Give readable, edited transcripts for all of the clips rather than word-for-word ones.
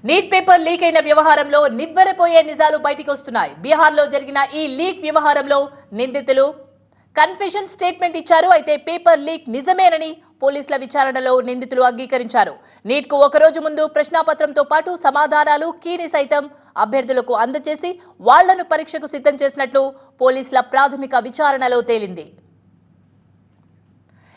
Neat paper leak అయిన వ్యవహారంలో నివ్వెరపోయే నిజాలు బయటికి వస్తున్నాయి. బీహార్లో జరిగిన ఈ లీక్ వ్యవహారంలో నిందితులు కన్ఫెషన్ స్టేట్మెంట్ ఇచ్చారు. అయితే పేపర్ లీక్ నిజమేనని పోలీసుల విచారణలో నిందితులు అంగీకరించారు. నీట్కు ఒకరోజు ముందు ప్రశ్నాపత్రంతో పాటు సమాధానాలు కీని సైతం అభ్యర్థులకు అందజేసి వాళ్లను పరీక్షకు సిద్ధం చేసినట్లు పోలీసుల ప్రాథమిక విచారణలో తేలింది.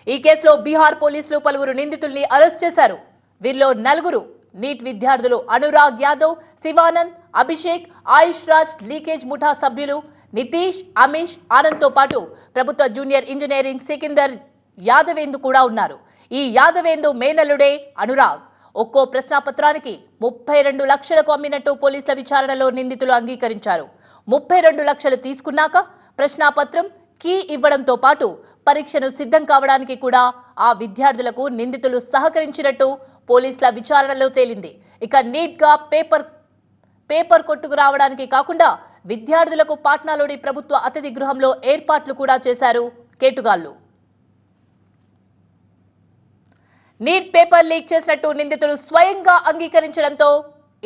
ఈ కేసులో బీహార్ పోలీసులు పలువురు నిందితుల్ని అరెస్ట్ చేశారు. వీరిలో నలుగురు నీట్ విద్యార్థులు అనురాగ్ యాదవ్, శివానంద్, అభిషేక్, ఆయుష్ రాజ్ లీకేజ్ ముఠా సభ్యులు నితీష్, అమీష్, ఆనంద్తో పాటు ప్రభుత్వ జూనియర్ ఇంజనీరింగ్ సికిందర్ యాదవేందు కూడా ఉన్నారు. ఈ యాదవేందు మేనల్లుడే అనురాగ్. ఒక్కో ప్రశ్నాపత్రానికి 32 లక్షలకు అమ్మినట్టు పోలీసుల విచారణలో నిందితులు అంగీకరించారు. 32 లక్షలు తీసుకున్నాక ప్రశ్నాపత్రం కీ ఇవ్వడంతో పాటు పరీక్షను సిద్ధం కావడానికి కూడా ఆ విద్యార్థులకు నిందితులు సహకరించినట్టు పోలీసుల విచారణలో తేలింది. ఇక నీట్గా పేపర్ కొట్టుకు రావడానికి కాకుండా విద్యార్థులకు పాట్నాలోని ప్రభుత్వ అతిథి గృహంలో ఏర్పాట్లు కూడా చేశారు కేటుగాళ్లు. నీట్ పేపర్ లీక్ చేసినట్టు నిందితులు స్వయంగా అంగీకరించడంతో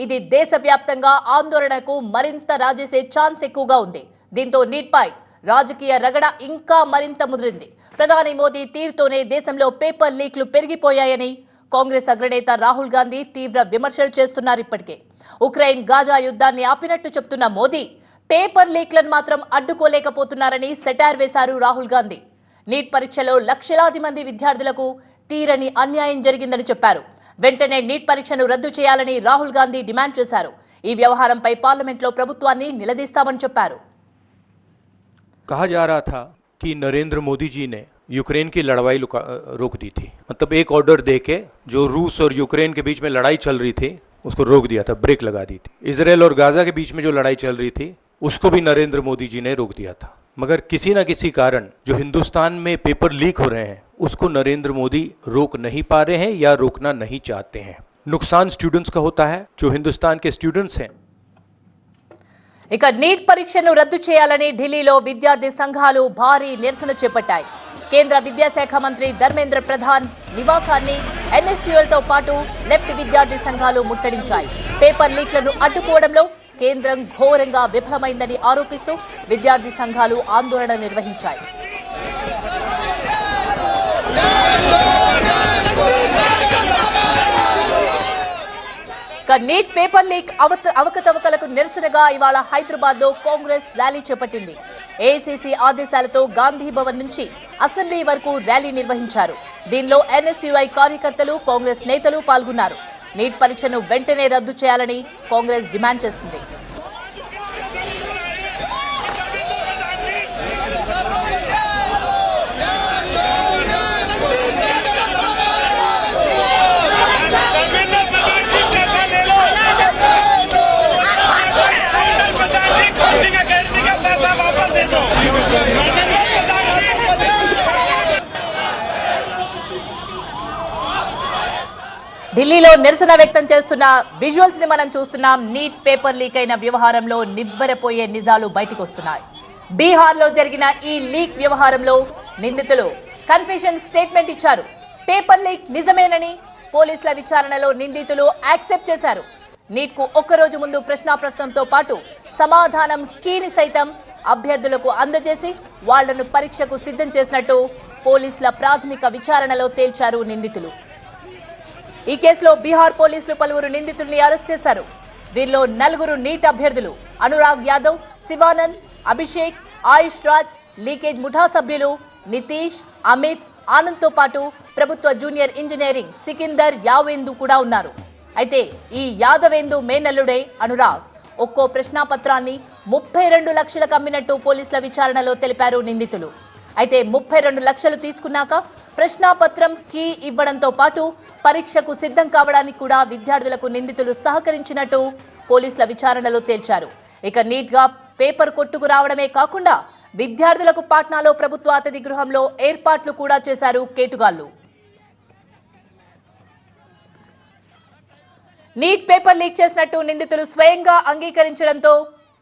ఇది దేశవ్యాప్తంగా ఆందోళనకు మరింత రాజేసే ఛాన్స్ ఎక్కువగా ఉంది. దీంతో నీట్పై రాజకీయ రగడ ఇంకా మరింత ముదిరింది. ప్రధాని మోదీ తీరుతోనే దేశంలో పేపర్ లీక్లు పెరిగిపోయాయని కాంగ్రెస్ అగ్రనేత రాహుల్ గాంధీ తీవ్ర విమర్శలు చేస్తున్నారు. ఇప్పటికే ఉక్రెయిన్ గాజా యుద్ధాన్ని ఆపినట్టు చెప్తున్న మోదీ పేపర్ లీక్లను మాత్రం అడ్డుకోలేకపోతున్నారని సెటార్ వేశారు రాహుల్ గాంధీ. నీట్ పరీక్షలో లక్షలాది మంది విద్యార్థులకు తీరని అన్యాయం జరిగిందని చెప్పారు. వెంటనే నీట్ పరీక్షను రద్దు చేయాలని రాహుల్ గాంధీ డిమాండ్ చేశారు. ఈ వ్యవహారంపై పార్లమెంట్లో ప్రభుత్వాన్ని నిలదీస్తామని చెప్పారు. कहा जा रहा था कि नरेंद्र मोदी जी ने यूक्रेन की लड़ाई रोक दी थी, मतलब एक ऑर्डर देके जो रूस और यूक्रेन के बीच में लड़ाई चल रही थी उसको रोक दिया था, ब्रेक लगा दी थी. इजराइल और गाजा के बीच में जो लड़ाई चल रही थी उसको भी नरेंद्र मोदी जी ने रोक दिया था. मगर किसी न किसी कारण जो हिंदुस्तान में पेपर लीक हो रहे हैं उसको नरेंद्र मोदी रोक नहीं पा रहे हैं या रोकना नहीं चाहते हैं. नुकसान स्टूडेंट्स का होता है, जो हिंदुस्तान के स्टूडेंट्स हैं. ఇక నీట్ పరీక్షను రద్దు చేయాలని ఢిల్లీలో విద్యార్థి సంఘాలు భారీ నిరసన చేపట్టాయి. కేంద్ర విద్యాశాఖ మంత్రి ధర్మేంద్ర ప్రధాన్ నివాసాన్ని ఎన్ఎస్యూఎల్తో పాటు లెఫ్ట్ విద్యార్థి సంఘాలు ముట్టడించాయి. పేపర్ లీక్లను అడ్డుకోవడంలో కేంద్రం ఘోరంగా విఫలమైందని ఆరోపిస్తూ విద్యార్థి సంఘాలు ఆందోళన నిర్వహించాయి. నీట్ పేపర్ లీక్ అవకతవకలకు నిరసనగా ఇవాళ హైదరాబాద్ లో కాంగ్రెస్ ర్యాలీ చేపట్టింది. ఏఐసీసీ ఆదేశాలతో గాంధీ భవన్ నుంచి అసెంబ్లీ వరకు ర్యాలీ నిర్వహించారు. దీనిలో ఎన్ఎస్యూఐ కార్యకర్తలు, కాంగ్రెస్ నేతలు పాల్గొన్నారు. నీట్ పరీక్షను వెంటనే రద్దు చేయాలని కాంగ్రెస్ డిమాండ్ చేసింది. ఢిల్లీలో నిరసన వ్యక్తం చేస్తున్న విజువల్స్ ని మనం చూస్తున్నాం. నీట్ పేపర్ లీక్ అయిన వ్యవహారంలో నివ్వెరపోయే నిజాలు బయటకు వస్తున్నాయి. బీహార్లో జరిగిన ఈ లీక్ వ్యవహారంలో నిందితులు కన్ఫెషన్ స్టేట్మెంట్ ఇచ్చారు. పేపర్ లీక్ నిజమేనని పోలీసుల విచారణలో నిందితులు యాక్సెప్ట్ చేశారు. నీట్కు ఒక్కరోజు ముందు ప్రశ్నాపత్రంతో పాటు సమాధానం కీని సైతం అభ్యర్థులకు అందజేసి వాళ్లను పరీక్షకు సిద్ధం చేసినట్టు పోలీసుల ప్రాథమిక విచారణలో తేల్చారు నిందితులు. ఈ కేసులో బీహార్ పోలీసులు పలువురు నిందితుల్ని అరెస్ట్ చేశారు. వీరిలో నలుగురు నీట్ అభ్యర్థులు అనురాగ్ యాదవ్, శివానంద్, అభిషేక్, ఆయుష్ రాజ్ లీకేజ్ ముఠా సభ్యులు నితీష్, అమిత్, ఆనంద్తో పాటు ప్రభుత్వ జూనియర్ ఇంజనీరింగ్ సికిందర్ యావేందు కూడా ఉన్నారు. అయితే ఈ యాదవేందు మేనల్లుడే అనురాగ్. ఒక్కో ప్రశ్నాపత్రాన్ని 32 లక్షలకు అమ్మినట్టు పోలీసుల విచారణలో తెలిపారు నిందితులు. అయితే 32 లక్షలు తీసుకున్నాక ప్రశ్నాపత్రం కీ ఇవ్వడంతో పాటు పరీక్షకు సిద్ధం కావడానికి కూడా విద్యార్థులకు నిందితులు సహకరించినట్టు పోలీసుల విచారణలో తేల్చారు. ఇక నీట్గా పేపర్ కొట్టుకు రావడమే కాకుండా విద్యార్థులకు పాట్నాలో ప్రభుత్వ అతిథి గృహంలో ఏర్పాట్లు కూడా చేశారు కేటుగాళ్లు. నీట్ పేపర్ లీక్ చేసినట్టు నిందితులు స్వయంగా అంగీకరించడంతో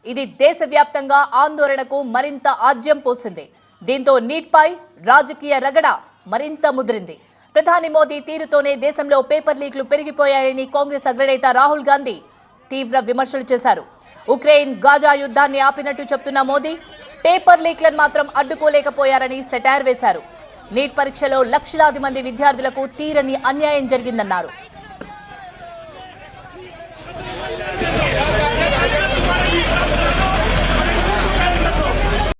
ఇది దేశవ్యాప్తంగా ఆందోళనకు మరింత ఆజ్యం పోసింది. దీంతో నీట్పై రాజకీయ రగడ మరింత ముదిరింది. ప్రధాని మోదీ తీరుతోనే దేశంలో పేపర్ లీక్లు పెరిగిపోయాయని కాంగ్రెస్ అగ్రనేత రాహుల్ గాంధీ తీవ్ర విమర్శలు చేశారు. ఉక్రెయిన్ గాజా యుద్ధాన్ని ఆపినట్టు చెప్తున్న మోదీ పేపర్ లీక్లను మాత్రం అడ్డుకోలేకపోయారని సెటైర్ వేశారు. నీట్ పరీక్షలో లక్షలాది మంది విద్యార్థులకు తీరని అన్యాయం జరిగిందన్నారు.